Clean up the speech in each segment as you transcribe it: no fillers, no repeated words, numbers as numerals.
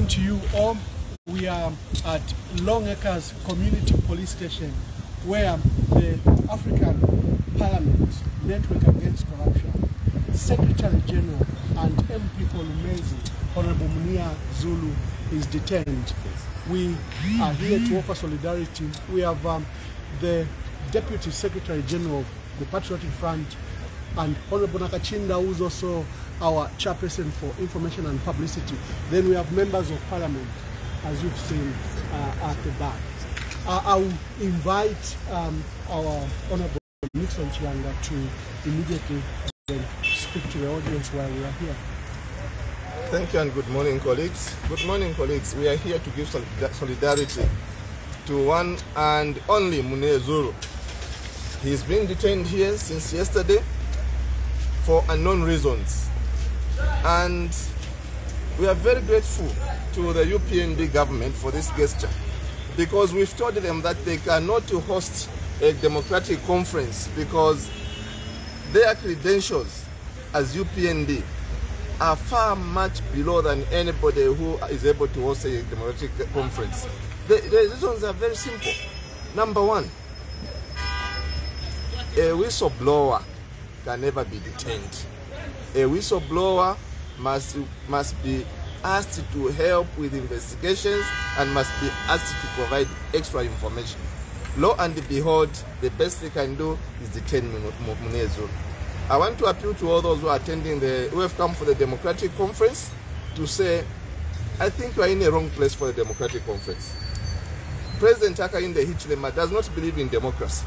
morning to you all. We are at Longacres Community Police Station, where the African Parliament Network Against Corruption Secretary General and MP for Lumezi, Honorable Munir Zulu, is detained. We are here to offer solidarity. We have the Deputy Secretary General of the Patriotic Front and Honorable Nakachinda, who is also our chairperson for information and publicity. Then we have members of Parliament, as you've seen at the back. I will invite our Honorable Nixon Chianga to immediately speak to the audience while we are here. Thank you and good morning, colleagues. Good morning, colleagues. We are here to give solidarity to one and only Munir Zulu. He's been detained here since yesterday for unknown reasons. And we are very grateful to the UPND government for this gesture, because we've told them that they cannot host a democratic conference because their credentials as UPND are far much below than anybody who is able to host a democratic conference. The reasons are very simple. Number one, a whistleblower can never be detained. A whistleblower must be asked to help with investigations and must be asked to provide extra information. Lo and behold, the best they can do is detain Munir Zulu. I want to appeal to all those who are attending who have come for the Democratic Conference to say, I think you are in the wrong place for the Democratic Conference. President Hakainde Hichilema does not believe in democracy.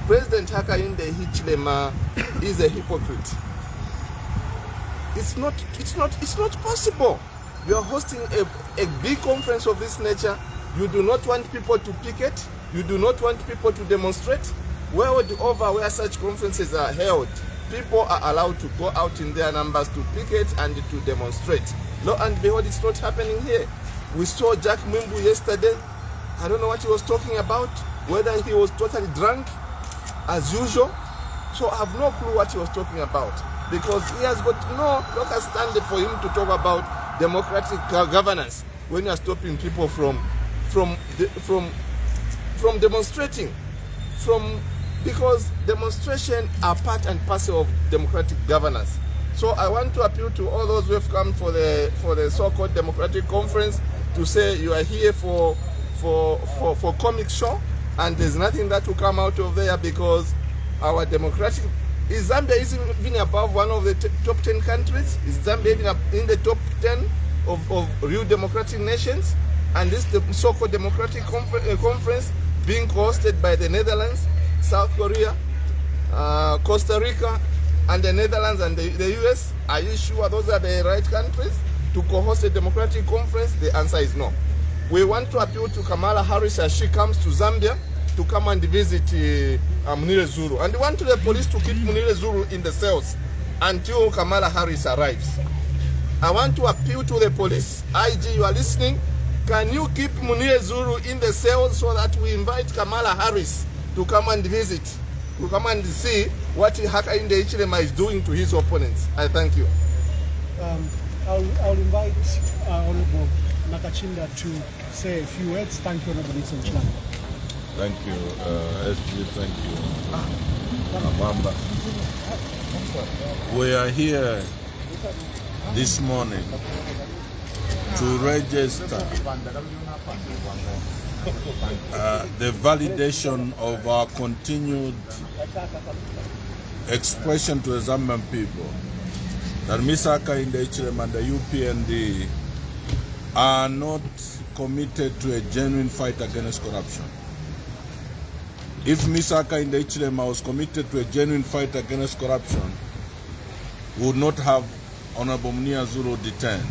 President Hakainde Hichilema is a hypocrite. It's not possible. You are hosting a big conference of this nature. You do not want people to picket. You do not want people to demonstrate. World over, where such conferences are held, people are allowed to go out in their numbers to picket and to demonstrate. Lo and behold, it's not happening here. We saw Jack Mimbu yesterday. I don't know what he was talking about, whether he was totally drunk as usual. So I have no clue what he was talking about, because he has got no local standard for him to talk about democratic governance when you are stopping people from demonstrating. Because demonstration are part and parcel of democratic governance. So I want to appeal to all those who have come for the so-called democratic conference to say you are here for comic show, and there's nothing that will come out of there, because our democratic Zambia is even above one of the top 10 countries. Is Zambia even in the top 10 of real democratic nations? And this so-called democratic conference being hosted by the Netherlands, South Korea, Costa Rica, and the Netherlands and the US. Are you sure those are the right countries to co-host a democratic conference? The answer is no. We want to appeal to Kamala Harris as she comes to Zambia to come and visit Munir Zulu. And we want the police to keep Munir Zulu in the cells until Kamala Harris arrives. I want to appeal to the police. IG, you are listening? Can you keep Munir Zulu in the cells so that we invite Kamala Harris to come and visit, to come and see what Hakainde Hichilema is doing to his opponents? I thank you. I'll invite Honorable Nakachinda to say a few words. Thank you, Honorable Nixon Chianga. Thank you, SG, thank you, Amamba. We are here this morning to register the validation of our continued expression to the Zambian people that Mr. Hakainde Hichilema and the UPND are not committed to a genuine fight against corruption. If Mr. Hakainde Hichilema was committed to a genuine fight against corruption, we would not have Honorable Munir Zulu detained.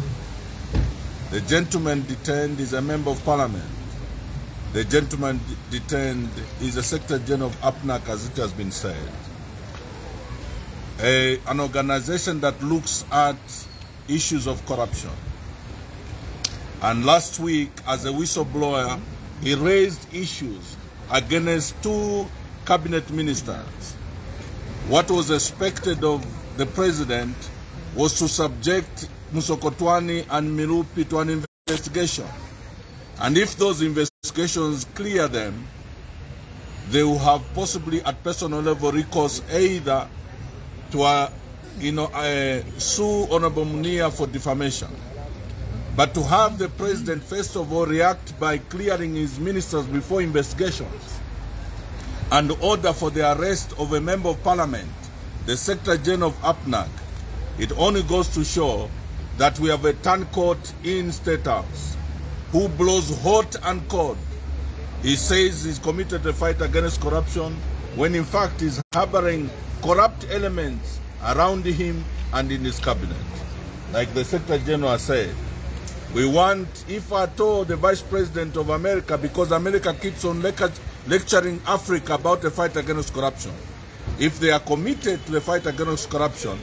The gentleman detained is a member of parliament. The gentleman detained is the Secretary General of APNAC, as it has been said. An organization that looks at issues of corruption. And last week, as a whistleblower, he raised issues against 2 cabinet ministers. What was expected of the president was to subject Musokotwani and Milupi to an investigation. And if those investigations clear them, they will have possibly at personal level recourse either to sue Honorable Munir for defamation. But to have the president first of all react by clearing his ministers before investigations and order for the arrest of a member of parliament, the Secretary General of APNAC, it only goes to show that we have a turncoat in State House who blows hot and cold. He says he's committed a fight against corruption when in fact he's harboring corrupt elements around him and in his cabinet. Like the Secretary General said, we want, if at all, the Vice President of America, because America keeps on lecturing Africa about the fight against corruption. If they are committed to the fight against corruption,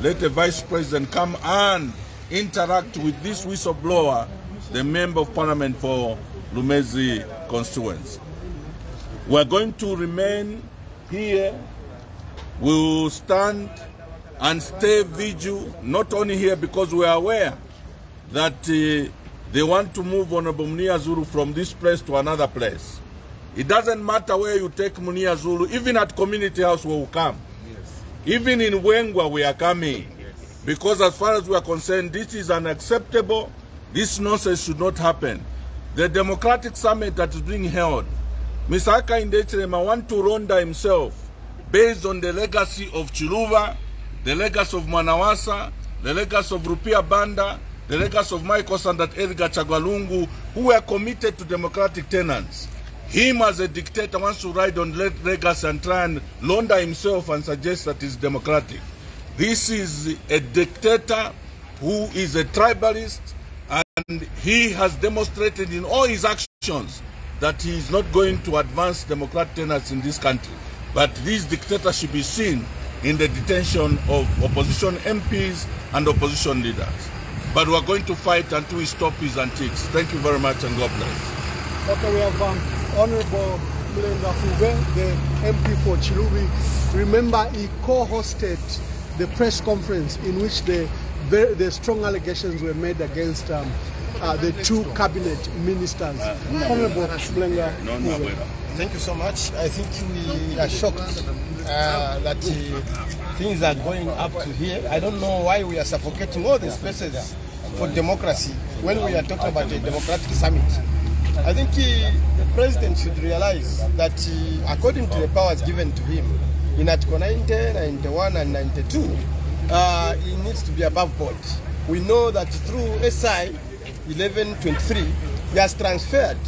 let the Vice President come and interact with this whistleblower, the Member of Parliament for Lumezi constituency. We are going to remain here. We will stand and stay vigilant, not only here because we are aware that they want to move Honorable Munir Zulu from this place to another place. It doesn't matter where you take Munir Zulu, even at Community House we will come. Yes. Even in Wengwa we are coming. Yes. Because as far as we are concerned, this is unacceptable. This nonsense should not happen. The Democratic Summit that is being held, Mr. Hakainde Hichilema wants to render himself based on the legacy of Chiluba, the legacy of Manawasa, the legacy of Rupia Banda, the legacy of Michael Sandat Edgar Chagwalungu, who were committed to democratic tenets. Him as a dictator wants to ride on legacy and try and launder himself and suggest that he's democratic. This is a dictator who is a tribalist, and he has demonstrated in all his actions that he is not going to advance democratic tenets in this country. But this dictator should be seen in the detention of opposition MPs and opposition leaders. But we are going to fight until we stop his antics. Thank you very much and God bless. Okay, we have Honorable Mlenga Fube, the MP for Chilubi. Remember, he co-hosted the press conference in which the strong allegations were made against the two cabinet ministers. Honorable Mlenga Fube. Thank you so much. I think we are shocked that things are going up to here. I don't know why we are suffocating all these spaces for democracy when we are talking about a democratic summit. I think the president should realize that according to the powers given to him in Article 90, 91 and 92, he needs to be above board. We know that through SI 1123, he has transferred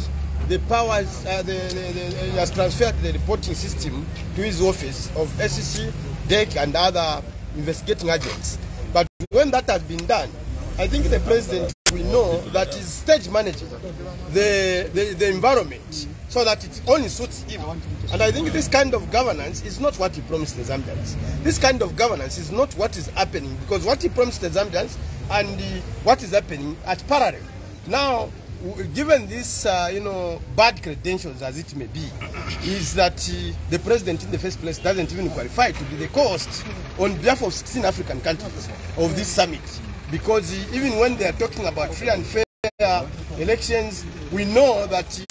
the powers, he has transferred the reporting system to his office of SEC, DEC and other investigating agents. But when that has been done, I think the president will know that he's stage managing the environment so that it only suits him. And I think this kind of governance is not what he promised the Zambians. This kind of governance is not what is happening, because what he promised the Zambians and what is happening at parallel. Now, given this, bad credentials as it may be, is that the president in the first place doesn't even qualify to be the co-host on behalf of 16 African countries of this summit. Because even when they are talking about free and fair elections, we know that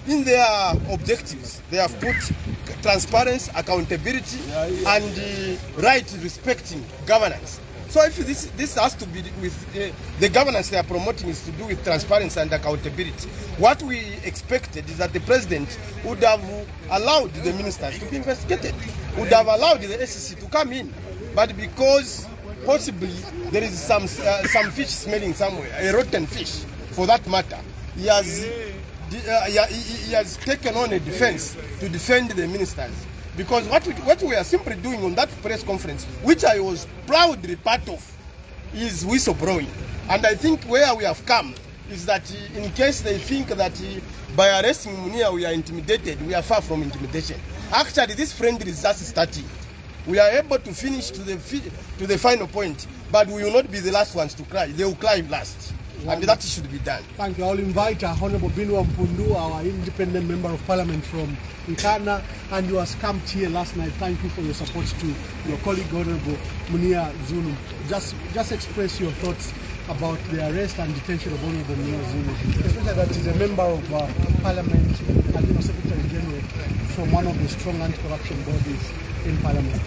in their objectives, they have put transparency, accountability, and right respecting governance. So if this has to be with the governance they are promoting is to do with transparency and accountability. What we expected is that the president would have allowed the ministers to be investigated, would have allowed the SEC to come in. But because possibly there is some fish smelling somewhere, a rotten fish for that matter, he has taken on a defense to defend the ministers. Because what we are simply doing on that press conference, which I was proudly part of, is whistleblowing. And I think where we have come is that in case they think that by arresting Munir we are intimidated, we are far from intimidation. Actually, this friendly is just starting. We are able to finish to the final point, but we will not be the last ones to cry. They will cry last. And that should be done. Thank you. I will invite Honorable Binwa Mpundu, our independent member of parliament from Nkana, and you has come here last night. Thank you for your support to your colleague Honorable Munir Zulu. Just express your thoughts about the arrest and detention of Honorable Munir Zulu, especially that he's a member of Parliament and Secretary General from one of the strong anti-corruption bodies in Parliament?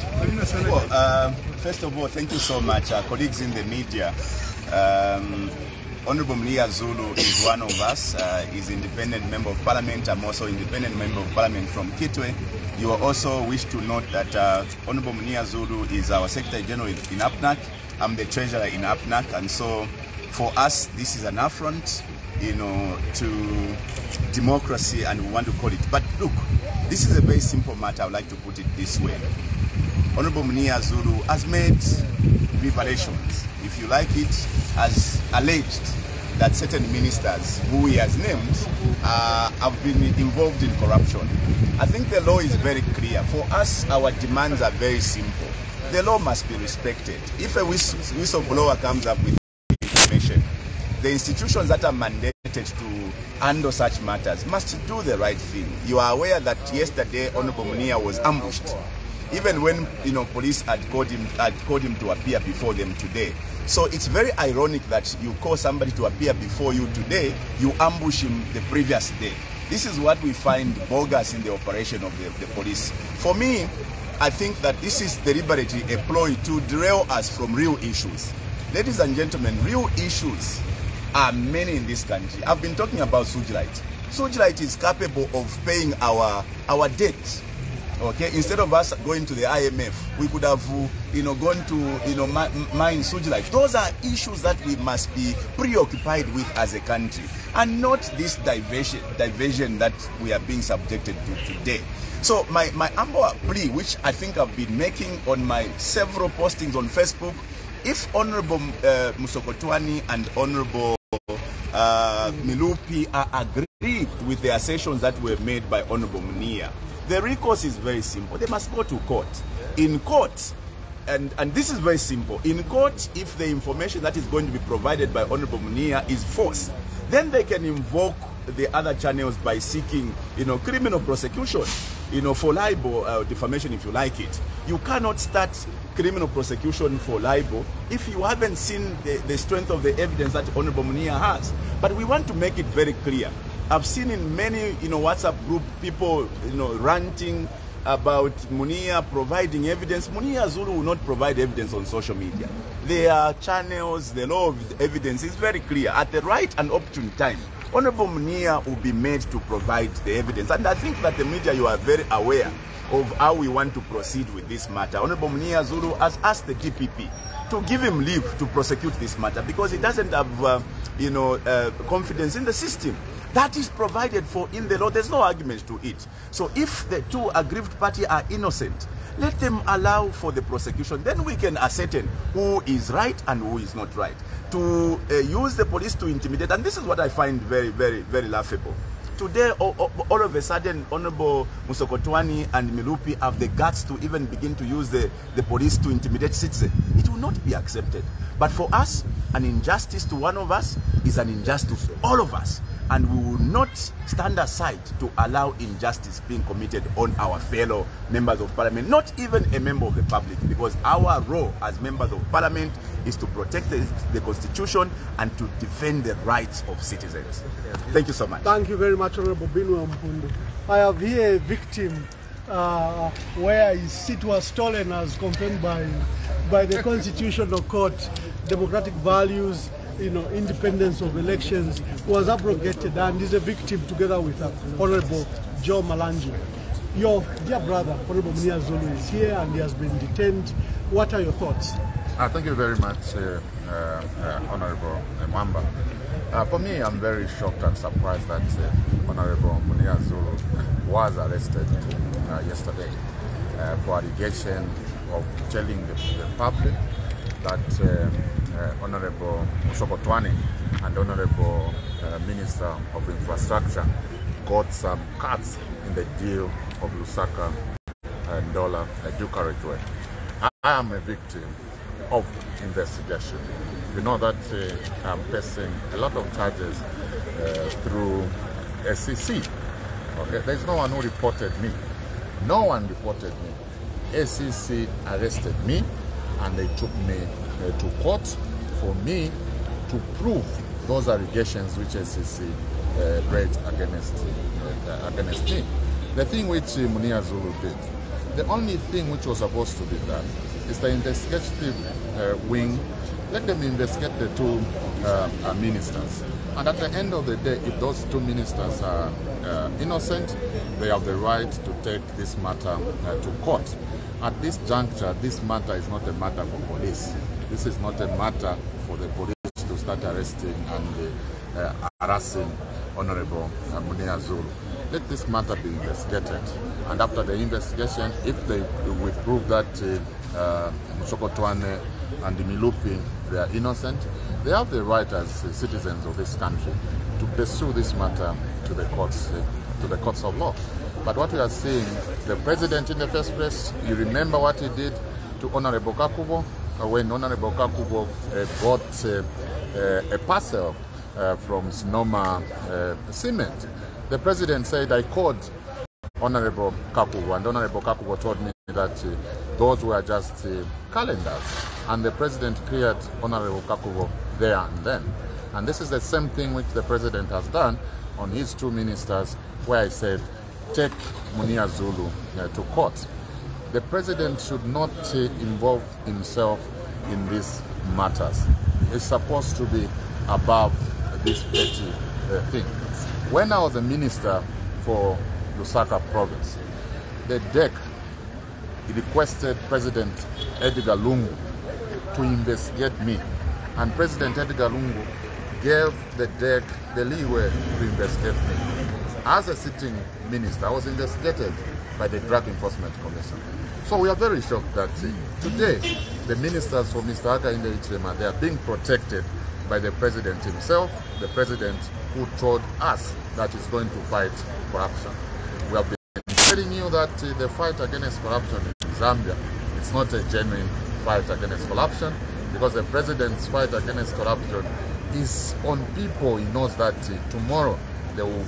Well, first of all, thank you so much, colleagues in the media. Honorable Munir Zulu is one of us. He's independent member of Parliament. I'm also independent member of Parliament from Kitwe. You will also wish to note that Honorable Munir Zulu is our Secretary General in APNAC. I'm the Treasurer in APNAC, and so for us, this is an affront, to democracy, and we want to call it. But look, this is a very simple matter. I would like to put it this way. Honorable Munir Zulu has made revelations, if you like it, has alleged that certain ministers who he has named have been involved in corruption. I think the law is very clear. For us, our demands are very simple. The law must be respected. If a whistleblower comes up with information, the institutions that are mandated to handle such matters must do the right thing. You are aware that yesterday Honorable Munir was ambushed, even when police had called him to appear before them today. So it's very ironic that you call somebody to appear before you today, you ambush him the previous day. This is what we find bogus in the operation of the police. For me, I think that this is deliberately a ploy to derail us from real issues. Ladies and gentlemen, real issues are many in this country. I've been talking about Sujlight. Sujlight is capable of paying our debt. Okay, instead of us going to the IMF, we could have gone to mine Sujlight. Those are issues that we must be preoccupied with as a country, and not this diversion that we are being subjected to today. So my humble plea, which I think I've been making on my several postings on Facebook, if Honorable Musokotwani and Honorable Milupi are agreed with the assertions that were made by Honorable Munir, the recourse is very simple. They must go to court. In court, and this is very simple, in court, if the information that is going to be provided by Honorable Munir is false, then they can invoke the other channels by seeking, criminal prosecution, for libel, defamation, if you like it. You cannot start criminal prosecution for libel if you haven't seen the strength of the evidence that Honorable Munir has. But we want to make it very clear. I've seen in many, WhatsApp group people, ranting about Munir providing evidence. Munir Zulu will not provide evidence on social media. There are channels, the law of evidence is very clear. At the right and opportune time, Honorable Munir will be made to provide the evidence. And I think that the media, you are very aware of how we want to proceed with this matter. Honorable Munir Zulu has asked the DPP to give him leave to prosecute this matter because he doesn't have, confidence in the system. That is provided for in the law. There's no argument to it. So if the two aggrieved parties are innocent, let them allow for the prosecution. Then we can ascertain who is right and who is not right. To use the police to intimidate, and this is what I find very, very, very laughable. Today, all of a sudden, Honorable Musokotwani and Milupi have the guts to even begin to use the police to intimidate citizens. It will not be accepted. But for us, an injustice to one of us is an injustice to all of us. And we will not stand aside to allow injustice being committed on our fellow members of Parliament, not even a member of the public, because our role as members of Parliament is to protect the Constitution and to defend the rights of citizens. Thank you so much. Thank you very much, Honorable Binwa Mpundu. I have here a victim where his seat was stolen as confirmed by the Constitutional Court. Democratic values, independence of elections was abrogated, and is a victim together with Honorable Joe Malanji. Your dear brother, Honorable Munir Zulu, is here and he has been detained. What are your thoughts? Thank you very much, Honorable Mwamba. For me, I'm very shocked and surprised that Honorable Munir Zulu was arrested yesterday for allegation of telling the public that Honorable Musokotwani and Honorable Minister of Infrastructure got some cuts in the deal of Lusaka and Dollar Ducarriageway. I am a victim of investigation. You know that I'm facing a lot of charges through SEC. Okay, there's no one who reported me. No one reported me. SEC arrested me and they took me to court for me to prove those allegations which SCC raised against me. The thing which Munir Zulu did, the only thing which was supposed to be done is the investigative wing. Let them investigate the two ministers. And at the end of the day, if those two ministers are innocent, they have the right to take this matter to court. At this juncture, this matter is not a matter for police. This is not a matter for the police to start arresting and harassing Honorable Munir Zulu. Let this matter be investigated. And after the investigation, if we prove that Musokotwane and Milupi, they are innocent, they have the right as citizens of this country to pursue this matter to the courts of law. But what we are seeing, the president in the first place, you remember what he did to Honorable Kakubo when Honorable Kakubo bought a parcel from Sonoma Cement. The president said, I called Honorable Kakubo, and Honorable Kakubo told me that those were just calendars, and the president cleared Honorable Kakubo there and then. And this is the same thing which the president has done on his two ministers, where I said, take Munir Zulu to court. The president should not involve himself in these matters. He's supposed to be above this petty thing. When I was the minister for Lusaka province, the DEC requested President Edgar Lungu to investigate me. And President Edgar Lungu gave the DEC the leeway to investigate me. As a sitting minister, I was investigated by the Drug Enforcement Commission. So we are very shocked that today the ministers for Mr. Hakainde Hichilema, they are being protected by the president himself, the president who told us that he's going to fight corruption. We have been telling you that the fight against corruption in Zambia, it's not a genuine fight against corruption, because the president's fight against corruption is on people. He knows that tomorrow they will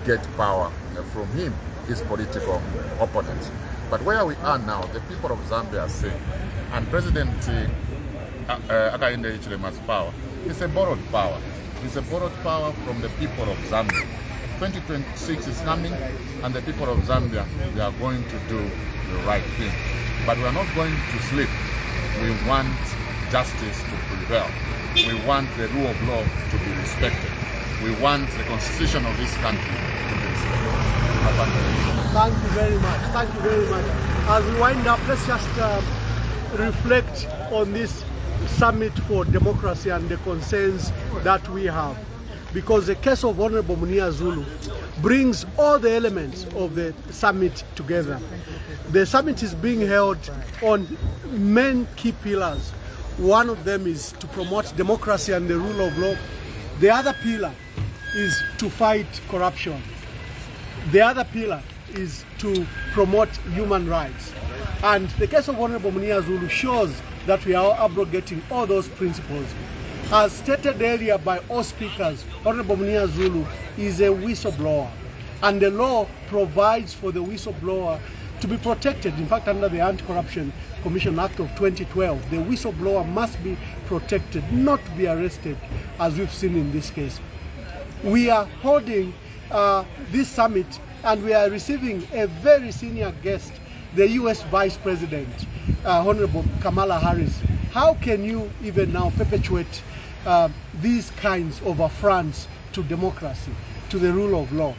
get power from him, his political opponents. But where we are now, the people of Zambia are saying, and President Hakainde Hichilema's power is a borrowed power. It's a borrowed power from the people of Zambia. 2026 is coming, and the people of Zambia, they are going to do the right thing. But we are not going to sleep. We want justice to prevail. We want the rule of law to be respected. We want the constitution of this country to be respected. Thank you very much. Thank you very much. As we wind up, let's just reflect on this Summit for Democracy and the concerns that we have. Because the case of Honorable Munir Zulu brings all the elements of the summit together. The summit is being held on main key pillars. One of them is to promote democracy and the rule of law. The other pillar is to fight corruption. The other pillar is to promote human rights. And the case of Honorable Munir Zulu shows that we are abrogating all those principles. As stated earlier by all speakers, Honorable Munir Zulu is a whistleblower, and the law provides for the whistleblower to be protected. In fact, under the Anti-Corruption Commission Act of 2012, the whistleblower must be protected, not be arrested, as we've seen in this case. We are holding this summit, and we are receiving a very senior guest, the U.S. Vice President, Honorable Kamala Harris. How can you even now perpetuate these kinds of affronts to democracy, to the rule of law?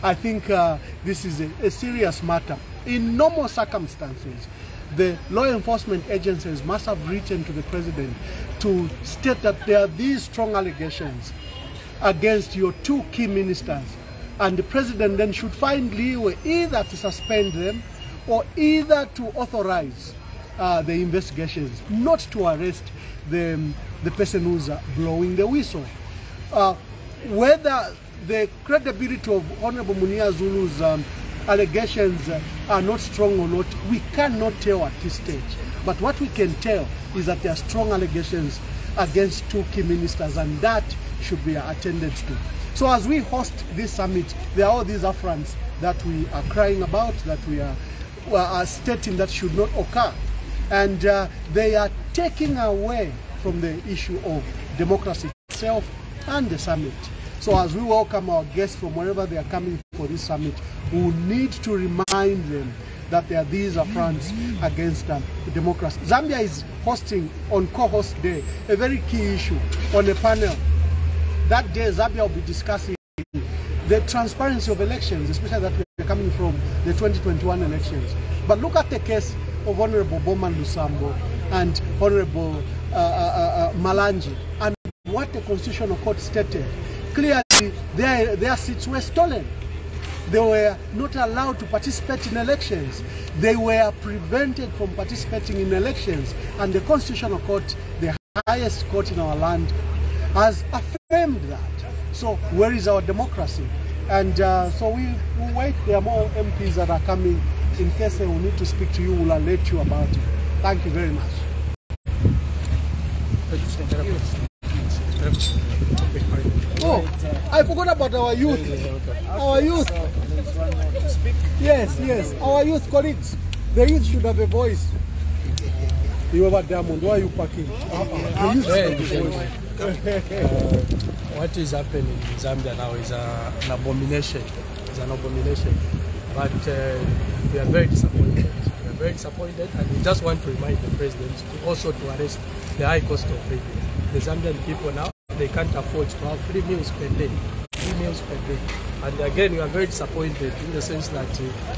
I think this is a serious matter. In normal circumstances, the law enforcement agencies must have written to the president to state that there are these strong allegations against your two key ministers, and the president then should find leeway either to suspend them or either to authorize the investigations, not to arrest the person who's blowing the whistle. Whether the credibility of Honorable Munir Zulu's allegations are not strong or not, we cannot tell at this stage. But what we can tell is that there are strong allegations against two key ministers, and that should be attended to. So as we host this summit, there are all these affronts that we are crying about, that we are stating that should not occur. And they are taking away from the issue of democracy. itself and the summit. So as we welcome our guests from wherever they are coming for this summit, we need to remind them that these are fronts against democracy. Zambia is hosting on co-host day a very key issue on a panel. That day Zambia will be discussing the transparency of elections, especially that we are coming from the 2021 elections. But look at the case of Honorable Bowman Lusambo and Honorable Malanji, and what the Constitutional Court stated. Clearly, their seats were stolen. They were not allowed to participate in elections. They were prevented from participating in elections. And the Constitutional Court, the highest court in our land, has affirmed that. So where is our democracy? And so we wait. There are more MPs that are coming. In case they will need to speak to you, we'll alert you about it. Thank you very much. Oh, I forgot about our youth. Our youth. Yes, our youth colleagues. The youth should have a voice. You over Diamond, why are you parking? The youth should have a voice. What is happening in Zambia now is an abomination. It's an abomination. But we are very disappointed. We are very disappointed, and we just want to remind the president to arrest the high cost of living. The Zambian people now, they can't afford to have 3 meals per day. 3 meals per day. And again, we are very disappointed in the sense that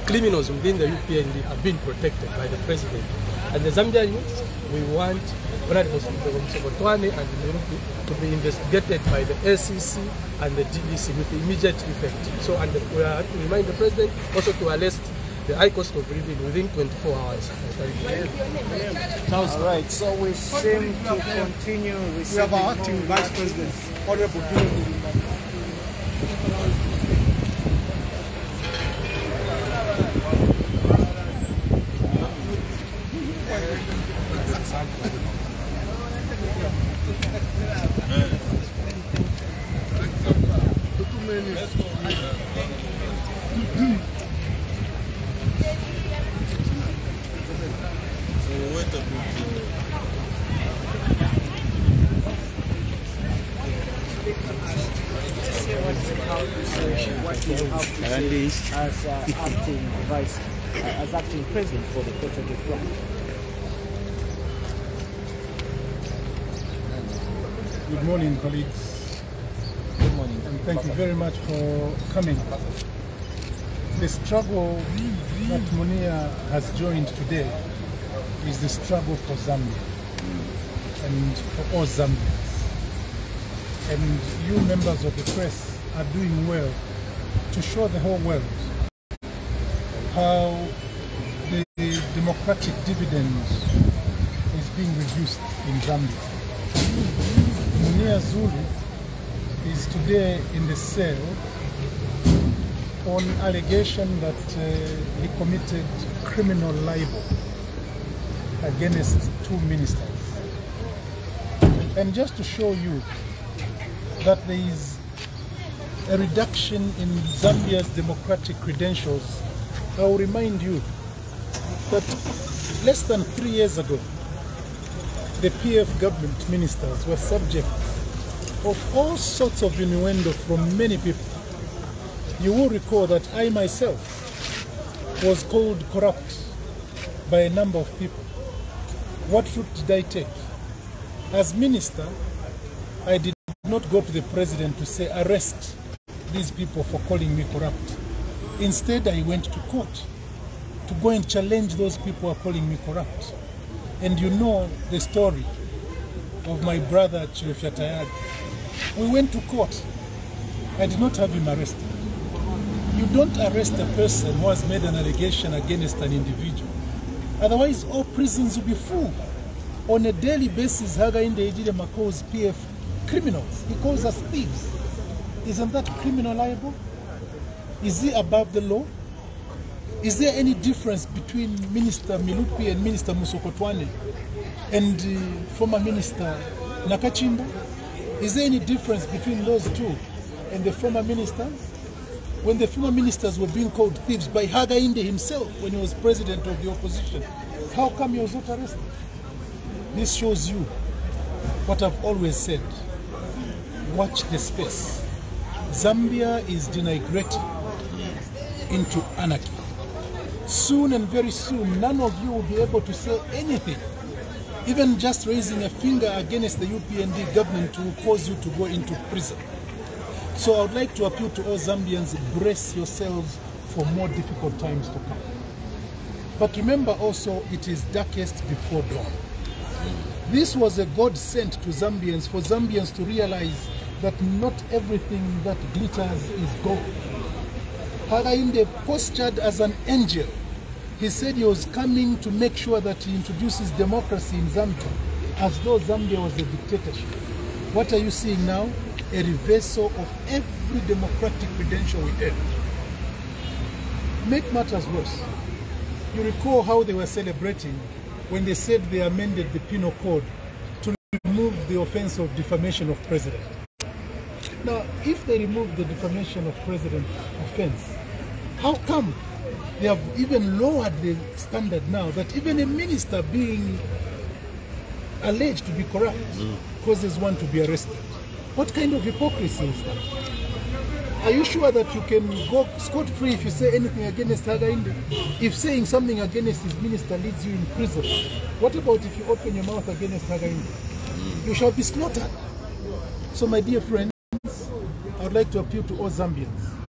criminals within the UPND have been protected by the president. And the Zambian youth, we want Honorable Msokotwane and Munir to be investigated by the SEC and the DDC with immediate effect. So, and we are to remind the president also to arrest the high cost of living within 24 hours. All right, so we seem to continue receiving. We have our acting vice president, Honorable as acting president for the Portuguese branch. Good morning, colleagues. Good morning. And thank you very much for coming. The struggle that Munir has joined today is the struggle for Zambia and for all Zambians. And you members of the press are doing well to show the whole world how the democratic dividend is being reduced in Zambia. Munir Zulu is today in the cell on allegation that he committed criminal libel against 2 ministers. And just to show you that there is a reduction in Zambia's democratic credentials, I will remind you that less than 3 years ago, the PF government ministers were subject of all sorts of innuendo from many people. You will recall that I myself was called corrupt by a number of people. What route did I take? As minister, I did not go to the president to say, arrest these people for calling me corrupt. Instead, I went to court to go and challenge those people who are calling me corrupt. And you know the story of my brother Chirefya Tayari. We went to court. I did not have him arrested. You don't arrest a person who has made an allegation against an individual. Otherwise, all prisons will be full. On a daily basis, Hakainde Hichilema calls PF criminals. He calls us thieves. Isn't that criminal libel? Is he above the law? Is there any difference between Minister Milupi and Minister Musokotwane and former Minister Nakachimba? Is there any difference between those two and the former ministers? When the former ministers were being called thieves by Hakainde himself when he was president of the opposition, how come he was not arrested? This shows you what I've always said. watch the space. Zambia is denigrating into anarchy. Soon and very soon, none of you will be able to say anything. Even just raising a finger against the UPND government will cause you to go into prison. So I would like to appeal to all Zambians, brace yourselves for more difficult times to come. But remember also, it is darkest before dawn. This was a God sent to Zambians for Zambians to realize that not everything that glitters is gold. Hakainde postured as an angel. He said he was coming to make sure that he introduces democracy in Zambia, as though Zambia was a dictatorship. What are you seeing now? A reversal of every democratic credential we have. Make matters worse. You recall how they were celebrating when they said they amended the penal code to remove the offense of defamation of president. Now, if they remove the defamation of president offense, how come they have even lowered the standard now that even a minister being alleged to be corrupt causes one to be arrested? What kind of hypocrisy is that? Are you sure that you can go scot-free if you say anything against Hakainde? If saying something against his minister leads you in prison, what about if you open your mouth against Hakainde? You shall be slaughtered. So my dear friends, I would like to appeal to all Zambians.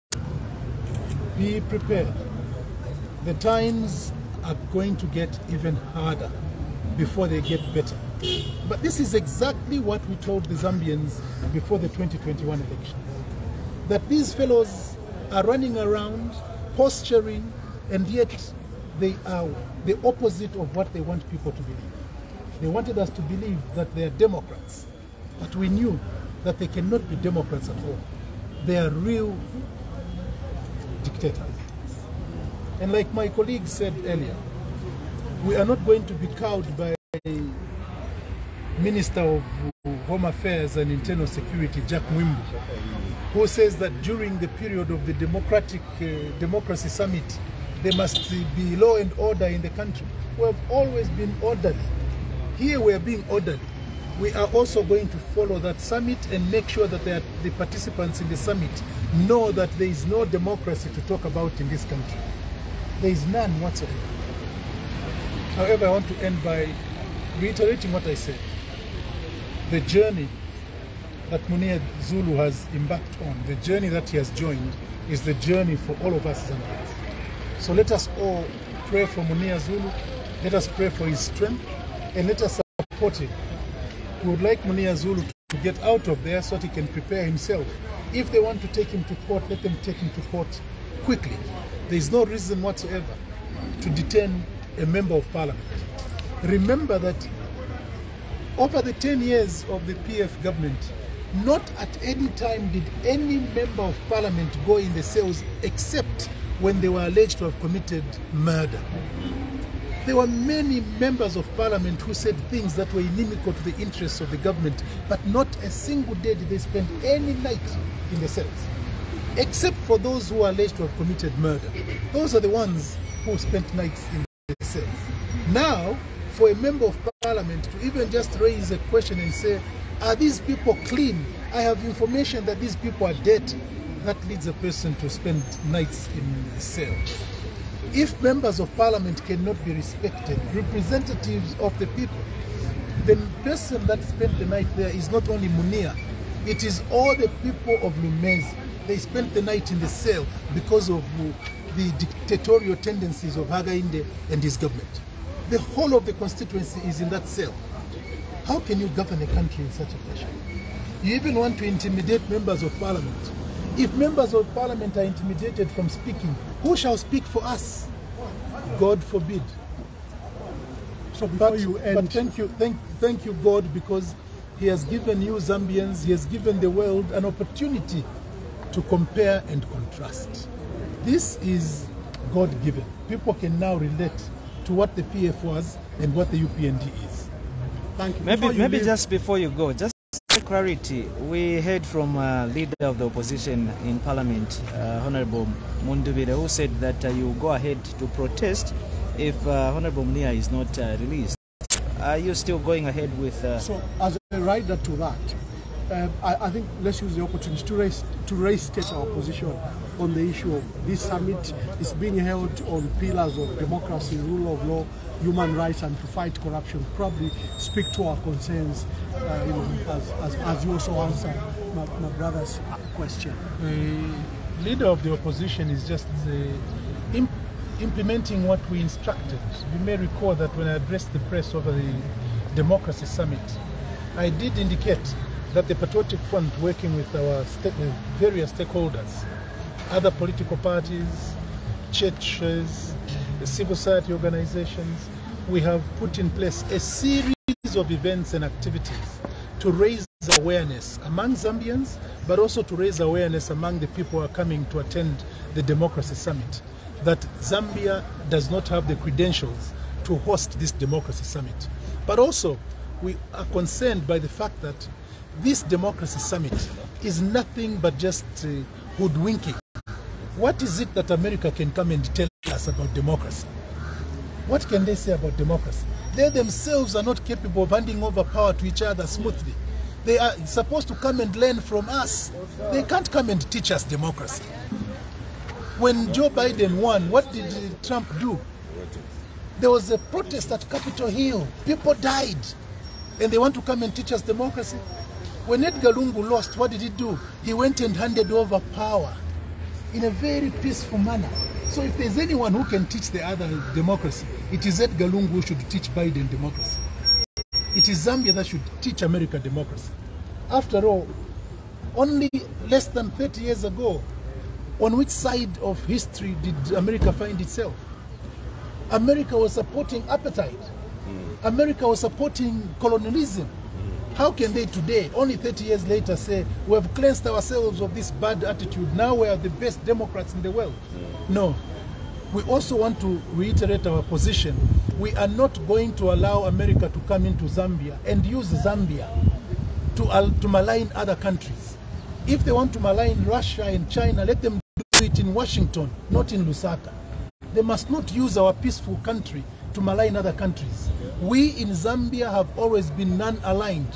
Be prepared. The times are going to get even harder before they get better. But this is exactly what we told the Zambians before the 2021 election. That these fellows are running around, posturing, and yet they are the opposite of what they want people to believe. They wanted us to believe that they are Democrats, but we knew that they cannot be Democrats at all. They are real dictators. And like my colleague said earlier, we are not going to be cowed by Minister of Home Affairs and Internal Security, Jack Mwimbu, who says that during the period of the Democracy Summit, there must be law and order in the country. We have always been orderly. Here we are being orderly. We are also going to follow that summit and make sure that the participants in the summit know that there is no democracy to talk about in this country. There is none whatsoever. However, I want to end by reiterating what I said. The journey that Munir Zulu has embarked on, the journey that he has joined, is the journey for all of us Zambians. So let us all pray for Munir Zulu, let us pray for his strength, and let us support him. We would like Munir Zulu to get out of there so that he can prepare himself. If they want to take him to court, let them take him to court quickly. There is no reason whatsoever to detain a member of parliament. Remember that over the 10 years of the PF government, not at any time did any member of parliament go in the cells except when they were alleged to have committed murder. There were many members of parliament who said things that were inimical to the interests of the government, but not a single day did they spend any night in the cells, except for those who were alleged to have committed murder. Those are the ones who spent nights in the cells. Now, for a member of parliament to even just raise a question and say, are these people clean? I have information that these people are dead. That leads a person to spend nights in the cell. If members of parliament cannot be respected, representatives of the people, the person that spent the night there is not only Munir, it is all the people of Lumezi. They spent the night in the cell because of the dictatorial tendencies of Hakainde and his government. The whole of the constituency is in that cell. How can you govern a country in such a fashion? You even want to intimidate members of parliament. If members of parliament are intimidated from speaking, who shall speak for us? God forbid. So before you end, but thank you, God, because He has given you Zambians, He has given the world an opportunity to compare and contrast. This is God-given. People can now relate to what the PF was and what the UPND is. Thank you. Maybe just before you go, just clarity. We heard from a leader of the opposition in Parliament, Honorable Mundubire, who said that you go ahead to protest if Honorable Munir is not released. Are you still going ahead with... So, as a rider to that, I think let's use the opportunity to restate our position on the issue of this summit. Is being held on pillars of democracy, rule of law, human rights, and to fight corruption. Probably speak to our concerns, as you also answer my brother's question. The leader of the opposition is just implementing what we instructed. You may recall that when I addressed the press over the Democracy Summit, I did indicate that the Patriotic Front, working with our various stakeholders, other political parties, churches, civil society organizations, we have put in place a series of events and activities to raise awareness among Zambians, but also to raise awareness among the people who are coming to attend the Democracy Summit, that Zambia does not have the credentials to host this Democracy Summit. But also, we are concerned by the fact that this Democracy Summit is nothing but just hoodwinking. What is it that America can come and tell us about democracy? What can they say about democracy? They themselves are not capable of handing over power to each other smoothly. They are supposed to come and learn from us. They can't come and teach us democracy. When Joe Biden won, what did Trump do? There was a protest at Capitol Hill. People died. And they want to come and teach us democracy? When Edgar Lungu lost, what did he do? He went and handed over power in a very peaceful manner. So if there's anyone who can teach the other democracy, it is Edgar Lungu who should teach Biden democracy. It is Zambia that should teach America democracy. After all, only less than 30 years ago, on which side of history did America find itself? America was supporting apartheid. America was supporting colonialism. How can they today, only 30 years later, say, we have cleansed ourselves of this bad attitude, now we are the best democrats in the world? No. We also want to reiterate our position. We are not going to allow America to come into Zambia and use Zambia to malign other countries. If they want to malign Russia and China, let them do it in Washington, not in Lusaka. They must not use our peaceful country to malign other countries. We in Zambia have always been non-aligned.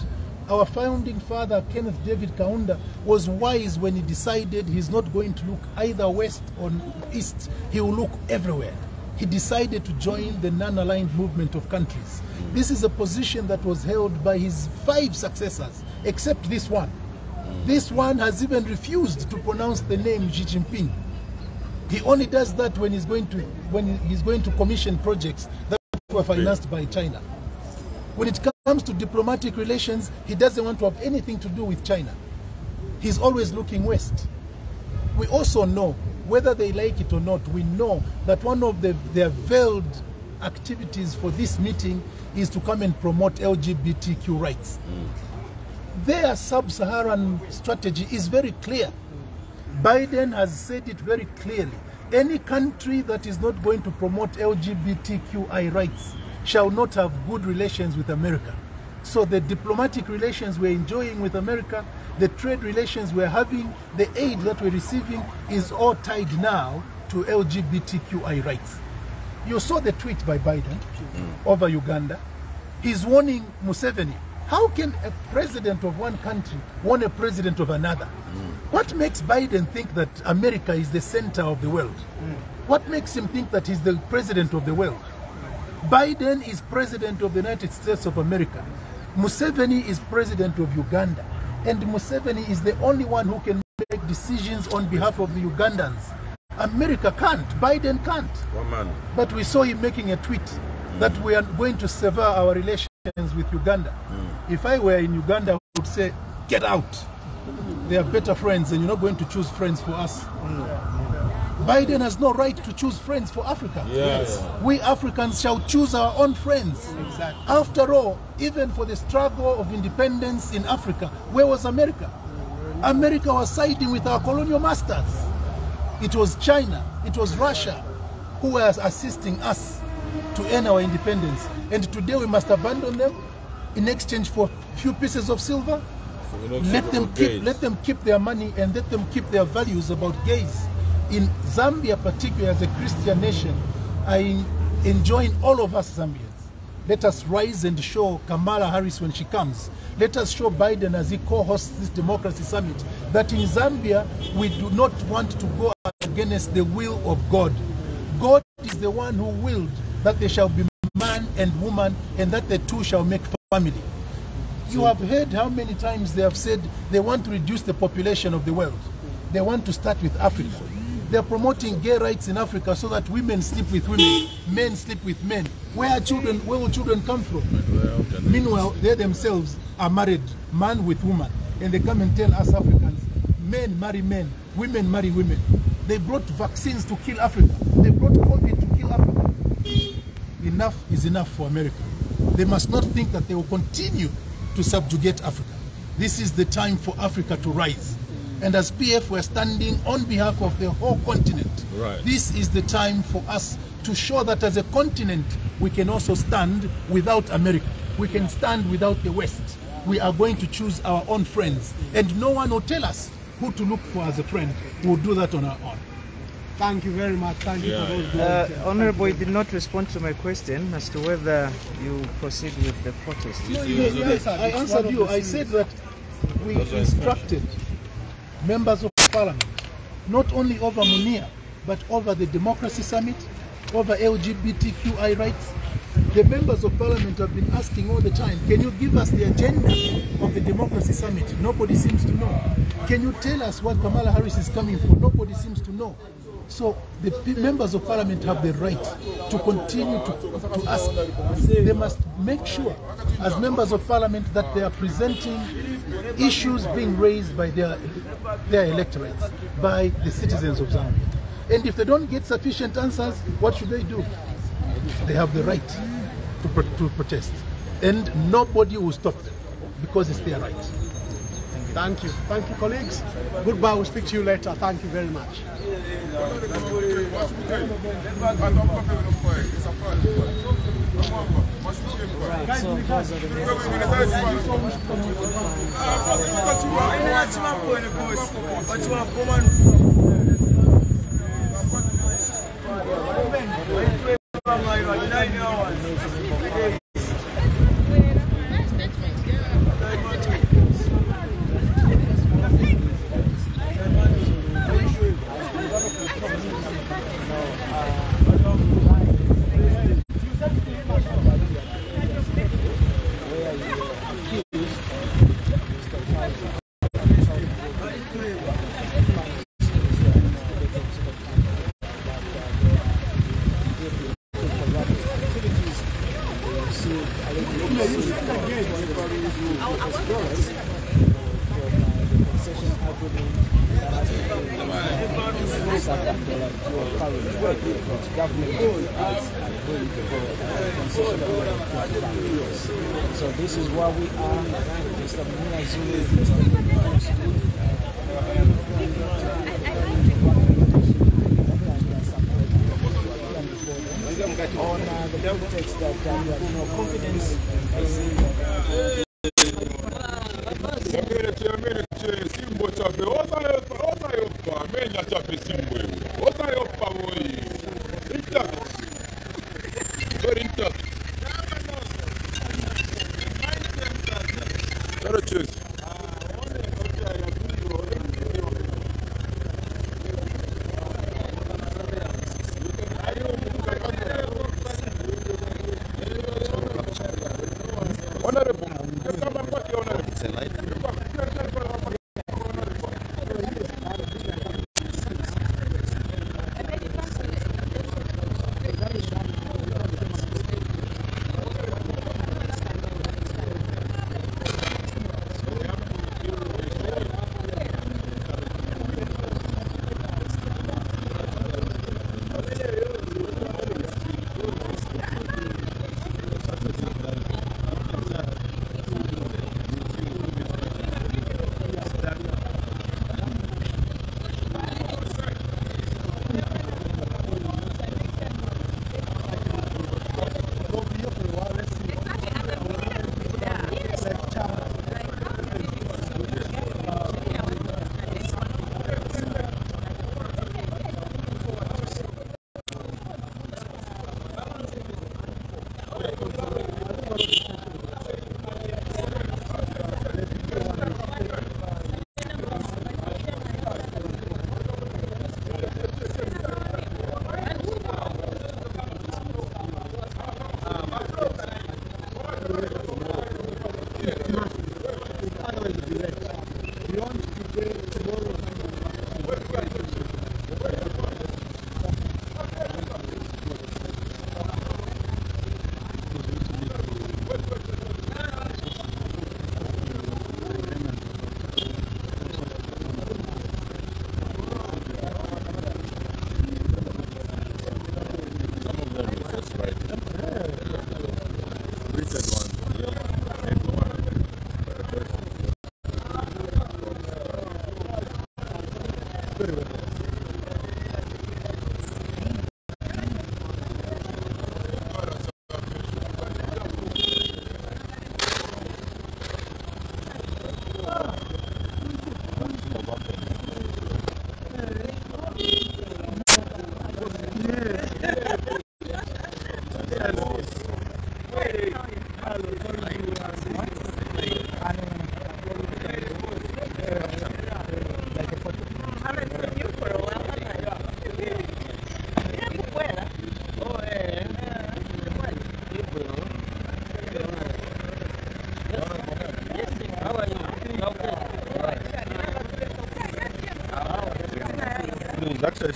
Our founding father, Kenneth David Kaunda, was wise when he decided he's not going to look either west or east. He will look everywhere. He decided to join the non-aligned movement of countries. This is a position that was held by his 5 successors, except this one. This one has even refused to pronounce the name Xi Jinping. He only does that when he's going to commission projects that were financed by China. When it comes to diplomatic relations, he doesn't want to have anything to do with China. He's always looking west. We also know, whether they like it or not, we know that one of their veiled activities for this meeting is to come and promote LGBTQ rights. Their sub-Saharan strategy is very clear. Biden has said it very clearly. Any country that is not going to promote LGBTQI rights shall not have good relations with America. So the diplomatic relations we're enjoying with America, the trade relations we're having, the aid that we're receiving is all tied now to LGBTQI rights. You saw the tweet by Biden over Uganda. He's warning Museveni. How can a president of one country warn a president of another? What makes Biden think that America is the center of the world? What makes him think that he's the president of the world? Biden is president of the United States of America. Museveni is president of Uganda. And Museveni is the only one who can make decisions on behalf of the Ugandans. America can't. Biden can't. But we saw him making a tweet that we are going to sever our relations with Uganda. If I were in Uganda, I would say, get out. They are better friends and you're not going to choose friends for us. Biden has no right to choose friends for Africa. Yes. We Africans shall choose our own friends. Exactly. After all, even for the struggle of independence in Africa, where was America? America was siding with our colonial masters. It was China, it was Russia who was assisting us to earn our independence. And today we must abandon them in exchange for a few pieces of silver. Let them keep their money and let them keep their values about gays. In Zambia, particularly as a Christian nation, I enjoin all of us Zambians Let us rise and show Kamala Harris when she comes. Let us show Biden as he co-hosts this democracy summit that in Zambia we do not want to go against the will of God. God is the one who willed that they shall be man and woman and that the two shall make family. You have heard how many times they have said they want to reduce the population of the world. They want to start with Africa. They are promoting gay rights in Africa so that women sleep with women, men sleep with men. Where will children come from? Meanwhile, they themselves are married, man with woman. And they come and tell us Africans, men marry men, women marry women. They brought vaccines to kill Africa. They brought COVID to kill Africa. Enough is enough for America. They must not think that they will continue to subjugate Africa. This is the time for Africa to rise. And as PF, we're standing on behalf of the whole continent. Right. This is the time for us to show that as a continent, we can also stand without America. We can stand without the West. We are going to choose our own friends. And no one will tell us who to look for as a friend. We'll do that on our own. Thank you very much. Thank you for those words. Honorable, you did not respond to my question as to whether you proceed with the protest. No, yes, I answered you. I said that we instructed members of parliament, not only over Munir, but over the democracy summit, over LGBTQI rights. The members of parliament have been asking all the time, can you give us the agenda of the democracy summit? Nobody seems to know. Can you tell us what Kamala Harris is coming for? Nobody seems to know. So the members of parliament have the right to continue to ask. They must make sure, as members of parliament, that they are presenting issues being raised by their electorates, by the citizens of Zambia. And if they don't get sufficient answers, what should they do? They have the right to protest. And nobody will stop them because it's their right. Thank you. Thank you, colleagues. Goodbye. We'll speak to you later. Thank you very much. Right, so those are the So this is where we are, Mr. Munir Zulu, Mr. on the pretext that there is no confidence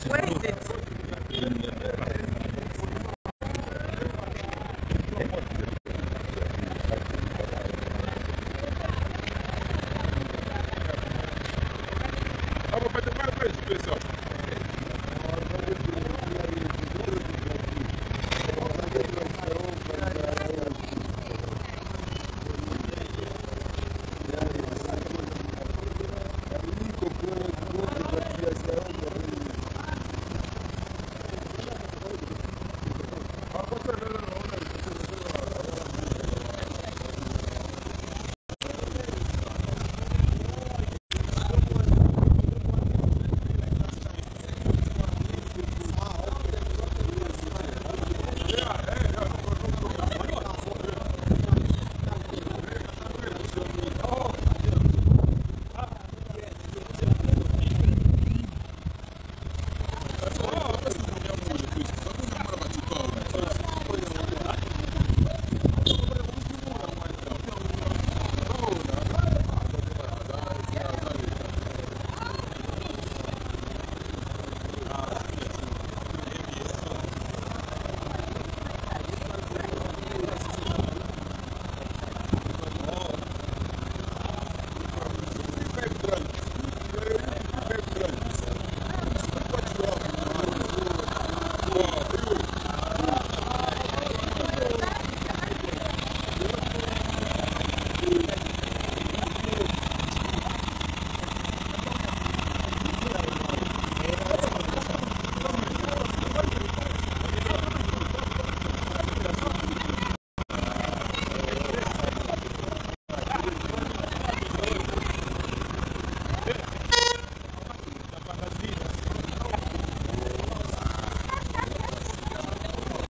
Where is it? How about the